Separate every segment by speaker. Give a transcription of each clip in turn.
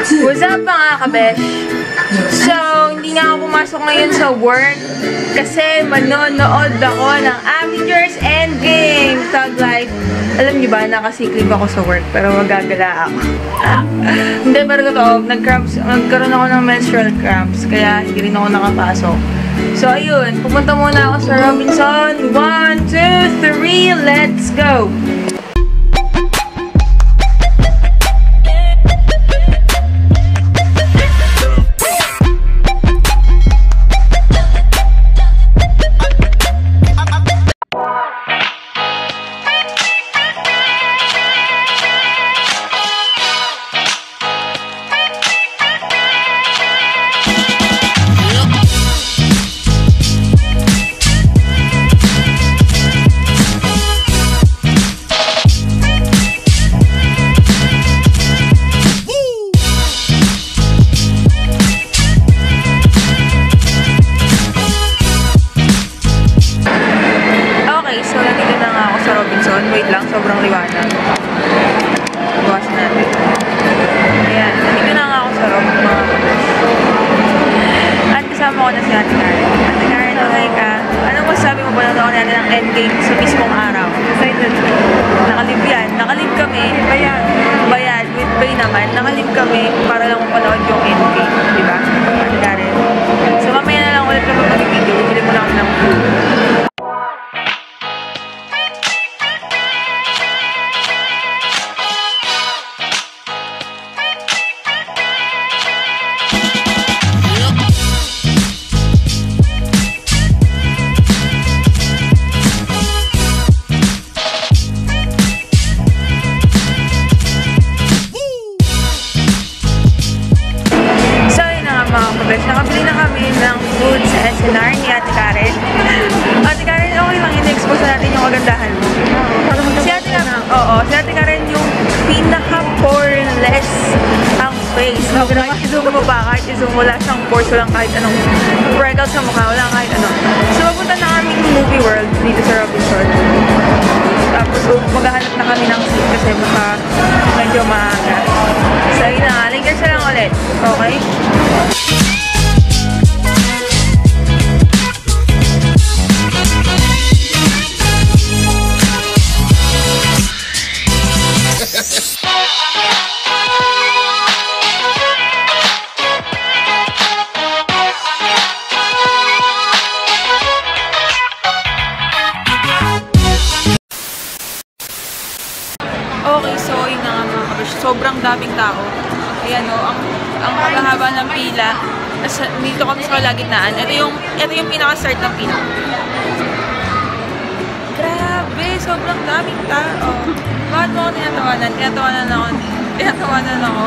Speaker 1: What's up mga kabesh? So, hindi nga ako pumasok ngayon sa work kasi manonood ako ng Avengers Endgame Thug Life. Alam niyo ba, nakasiklib ako sa work pero magagala ako. Hindi, pero totoo, nagkaroon ako ng menstrual cramps kaya hindi rin ako nakapasok. So, ayun, pupunta muna ako sa Robinson. 1, 2, 3, let's go! Wait lang, sobrang liwanag. Bukas natin. Ayan, nandito na nga ako sa room, mga kabesh. At kasama ko na si Ate Karen. Ate Karen, hi ka. Anong masasabi mo ba na natin ng Endgame sa mismong araw? Excited. Nakalib yan. Nakalib kami. Bayad. Bayad. With pay naman. Nakalib kami para lang mapanood yung Endgame. Diba? Ate Karen. So, mamaya na lang ulit kami mag-video. Bibili mo lang ng food. Nakabili na kami ng food sa SNR ni Ate Karen. Ate Karen, okay lang in-expose natin yung kagandahan mo. Si Ate Karen, si Ate Karen yung pinaka-poreless ang face. So, kahit i-zoom mo pa, kahit i-zoom wala siyang pores, walang kahit anong freckles sa mukha, wala kahit ano. So, mapunta na kami ng movie world dito sa Robinson. Tapos, maghahanap na kami ng seat kasi baka medyo maaga. So, yun na nga. Later siya lang ulit. Okay? Okay, so yun na nga mga kabesh. Sobrang daming tao. Ayan o, ang pagkahaba ng pila. Dito kami sa kalagitnaan. Ito yung pinaka-start ng pila. Grabe, sobrang daming tao. Bakit mo ako tinatawanan? Tinatawanan ako.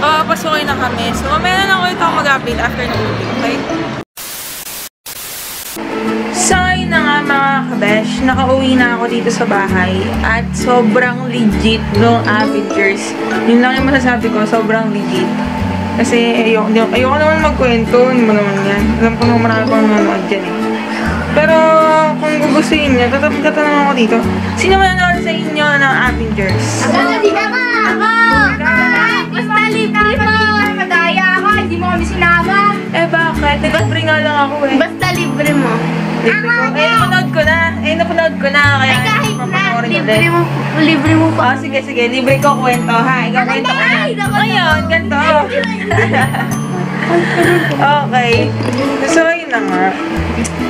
Speaker 1: Papasukin na kami. So, mamaya na lang ulit ako mag-update after ng movie. Okay? So, yun na nga mga kabesh, nakauwi na ako dito sa bahay at sobrang legit ng Avengers. Yun lang yung masasabi ko, sobrang legit. Kasi ayoko naman magkwento, hindi mo naman yan. Alam ko naman marami pang nanonood dyan eh. Pero kung gugustuhin niya, tatanong ako dito. Sino mananood sa inyo ng Avengers?
Speaker 2: Ako! Basta libre mo! Madaya ako, hindi mo kami sinama.
Speaker 1: Eh bakit? Libre nga lang ako eh.
Speaker 2: Basta libre mo.
Speaker 1: Libre ko? Eh, napanood ko na. Kaya
Speaker 2: kahit na, libre mo pa.
Speaker 1: Sige, libre ko kwento ha. Ikaw kwento ko na. Ngayon, ganito. Okay. So, yun na nga.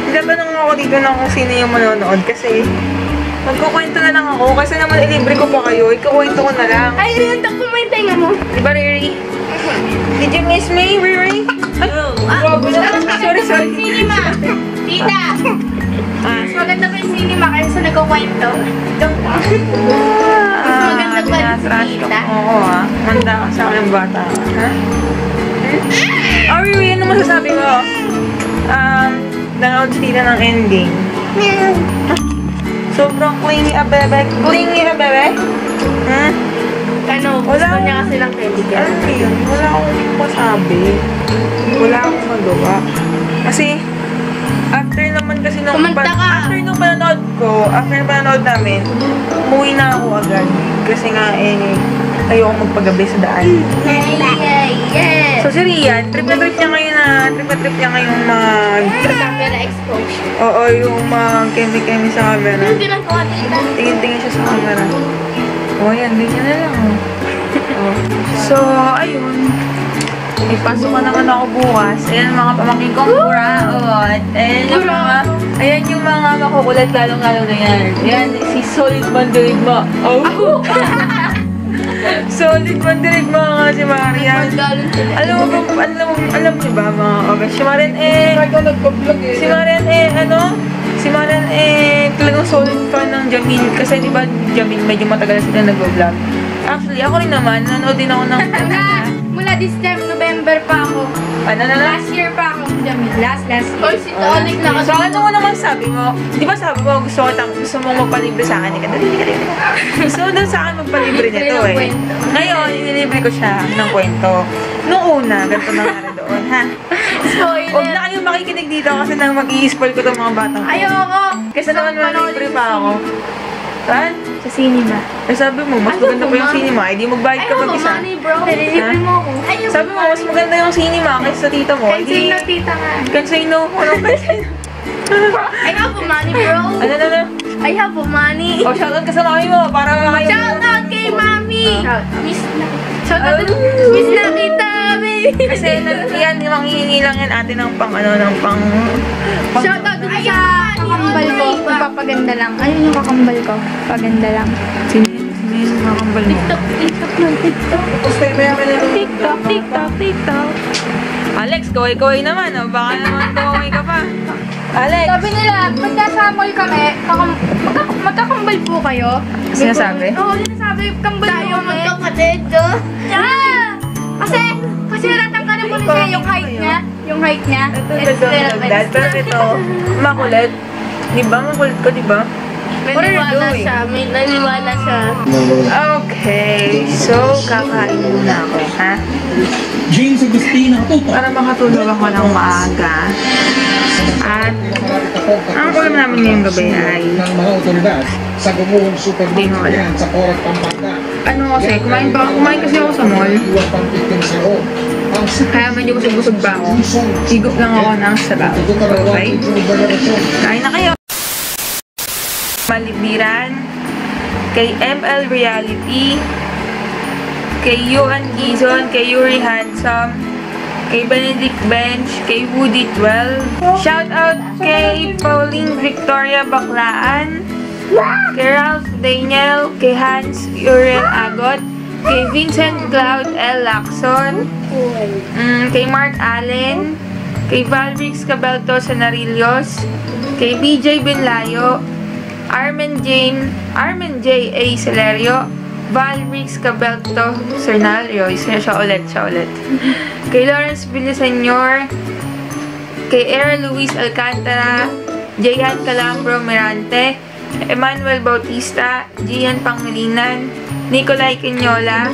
Speaker 1: Natanong ako dito na kung sino yung manonood kasi magkukwento na lang ako kasi naman ilibre ko pa kayo. Ikukwento ko na lang.
Speaker 2: Ay, Riri, takbo mo yung tenga mo.
Speaker 1: Diba, Riri? Did you miss me, Riri? Sorry.
Speaker 2: Cinema! Tita! Mas maganda pa yung cinema kaysa nagkukwento. Mas maganda pa yung tita.
Speaker 1: Oo manda ka sa akin ng bata. Ha? Oh, Riri, ano masasabi mo? Nanood si tita ng ending. Sobrang clingy a bebe. Clingy a bebe?
Speaker 2: Ano, gusto niya kasi lang candy girl.
Speaker 1: Ano yun? Wala akong masabi. Wala akong magawa. Kasi, after naman kasi nung after nung panonood namin, umuwi na ako agad. Kasi nga ayoko magpagabi sa daan.
Speaker 2: Yes!
Speaker 1: So, si Rian, trip na trip niya ngayon
Speaker 2: Camera exposure.
Speaker 1: oo, yung mag-kemi-kemi sa camera.
Speaker 2: Yung ginagawa nila.
Speaker 1: Tingin-tingin siya sa camera. Oh, yan, ganyan na lang. Oh. So, ayun. May pasok na naman ako bukas. Ayan, mga pamangkin kong buraot. Ayan yung mga makukulat lalong-lalo na yan. Ayan, si Solid Mandirigma. Oh! Solid Mandirigma nga si Marian. Alam niyo ba mga kabes? Si Marian talagang solid fan ng Jamil. Kasi di ba Jamil medyo matagal na sila nag-vlog. Actually, ako rin naman, nanood din ako ng
Speaker 2: Mula this time, November pa ako. Last year pa ako, Jamil. Last year. Oy, si Tolik na
Speaker 1: So, ano mo naman sabi mo? Di ba sabi mo, gusto mong magpalibre sa akin? Dali. Gusto mo daw sa akin magpalibre nito eh. Ngayon, inilibre ko siya ng kwento. Noong una, ganito nangyari doon, ha?
Speaker 2: Spoiler.
Speaker 1: Huwag na kayong makikinig dito kasi nang mag-i-spoil ko itong mga batang.
Speaker 2: Ayoko.
Speaker 1: Kasi naman libre pa ako. Saan?
Speaker 2: Sa cinema.
Speaker 1: Eh sabi mo, mas maganda pa yung cinema. Eh di magbayad ka mag-isa.
Speaker 2: money, bro. Nililibre mo ako.
Speaker 1: Sabi mo, mas maganda yung cinema kaysa sa tita mo.
Speaker 2: Can say no, tita nga.
Speaker 1: Can say no. Anong can say no?
Speaker 2: I have money, bro.
Speaker 1: Ano?
Speaker 2: I have money.
Speaker 1: O, shoutout ka sa mami mo para kayo.
Speaker 2: Shout out kay mami. Shout out to Miss Nakita, baby.
Speaker 1: Kasi yan, manghihingi lang yan ate ng pang.
Speaker 2: Shout out to sa kakambal ko. Magpapaganda lang. Ayun yung kakambal ko. Paganda lang.
Speaker 1: Sino yung mga kambal mo?
Speaker 2: TikTok.
Speaker 1: Alex, kaway-kaway naman. O, baka naman kaway ka pa. Alex!
Speaker 2: Sabi nila, pagka sa mall kami, magkakambal po kayo.
Speaker 1: Sinasabi?
Speaker 2: Oo, sinasabi. Kambal tayo kami. Magkapatid, Kasi natanggalan ko niya yung height niya. Yung height niya.
Speaker 1: Pero ito, makulit. Diba? Makulit ko, diba?
Speaker 2: May naniwala siya.
Speaker 1: Okay, so kakain muna ako, ha?
Speaker 3: James Agustina,
Speaker 1: Para makatulog ako ng maaga. At ang ulam namin ngayong gabi ay
Speaker 3: ng mga otoridad sa gumuhong supermarket sa Corak, Pampanga.
Speaker 1: ano kasi, kumain kasi ako sa mall.
Speaker 3: Iwan pang victim sa loob.
Speaker 1: Kaya medyo busog pa ako. Higop lang ako ng sarap. Okay? Kain na kayo! Malibiran, kay ML Reality, kay Yuan Gizon, kay Yuri Handsome, kay Benedict Bench, kay Woody 12. Shout out kay Pauline Victoria Baclaan, kay Ralph Daniel, kay Hans Uriel Agot, kay Vincent Cloud L. Lacson, kay Mark Allen, kay Valrix Cabelto Sanarillos, kay BJ Binlayo, Armen J. A. Celerio, Valrix Cabelto Sernalio, siya ulit. Kay Lawrence Villaseñor, kay Era Luis Alcantara, Jayan Calambro Mirante, Emmanuel Bautista, Gian Pangilinan, Nicolay Quinola,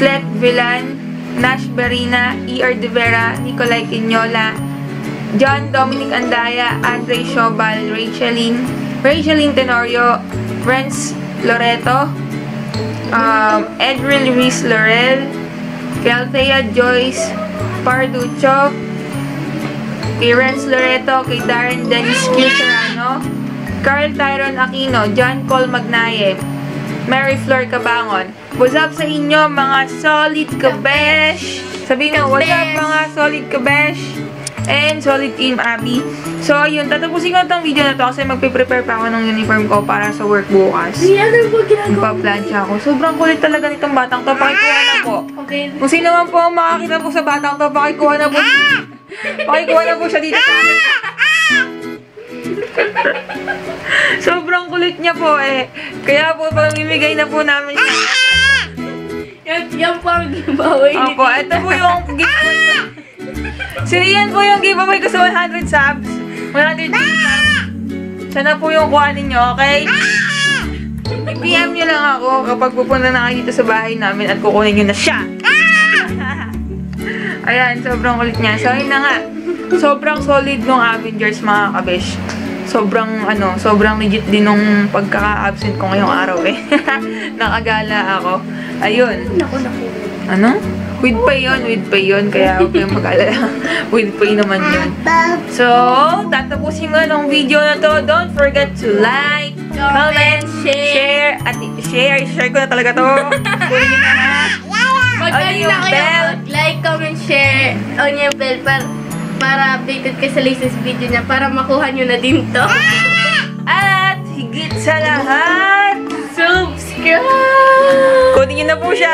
Speaker 1: Clet Villan, Nash Berina, E.R. De Vera, Nicolay Quinola, John Dominic Andaya, Andre Shobal, Rachelin Tenorio, Renz Loreto, Edril Ruiz Laurel, kay Althea Joyce Parducho, kay Renz Loreto, kay Darren Dennis Q. Serrano, Carl Tyron Aquino, John Paul Magnaye, Mary Flor Cabangon. What's up sa inyo mga solid kabesh? Sabihin mo, what's up mga solid kabesh? And solid team Abby. So, yun, tatapusin ko itong video na to kasi magpe-prepare pa ako ng uniform ko para sa work bukas. Magpa-plancha ako. Sobrang kulit talaga nitong batang to. Pakikuha na po.
Speaker 2: Okay.
Speaker 1: Kung sino man po ang makakita po sa batang to, pakikuha na po. Pakikuha na po siya dito sa amin. Sobrang kulit niya po eh. Kaya po, pamimigay na po namin siya.
Speaker 2: Yan po ang giveaway.
Speaker 1: Opo, ito po yung giveaway. Si Rian po yung giveaway ko sa 100 subs. 100 subs. Siya na po yung kuha ninyo, okay? I-PM nyo lang ako kapag pupunta na kayo dito sa bahay namin at kukunin nyo na siya. Ayan, sobrang kulit niya. So, yun na nga. Sobrang solid nung Avengers, mga kabesh. Sobrang legit din nung pagkaka-absent ko ngayong araw eh. Nakagala ako. Ayun.
Speaker 2: Naku.
Speaker 1: Ano? With pay yun. Kaya huwag kayong mag-alala. With pay naman yun. So, tatapusin ko na tong video na to. Don't forget to like, comment, share, at share ko na talaga to. Kunin nyo na ha.
Speaker 2: Magaling na kayo. Like, comment, share, on yung bell para updated kayo sa latest video niya para makuha nyo na din to.
Speaker 1: At higit sa lahat,
Speaker 2: Subscribe!
Speaker 1: kunin nyo na po siya.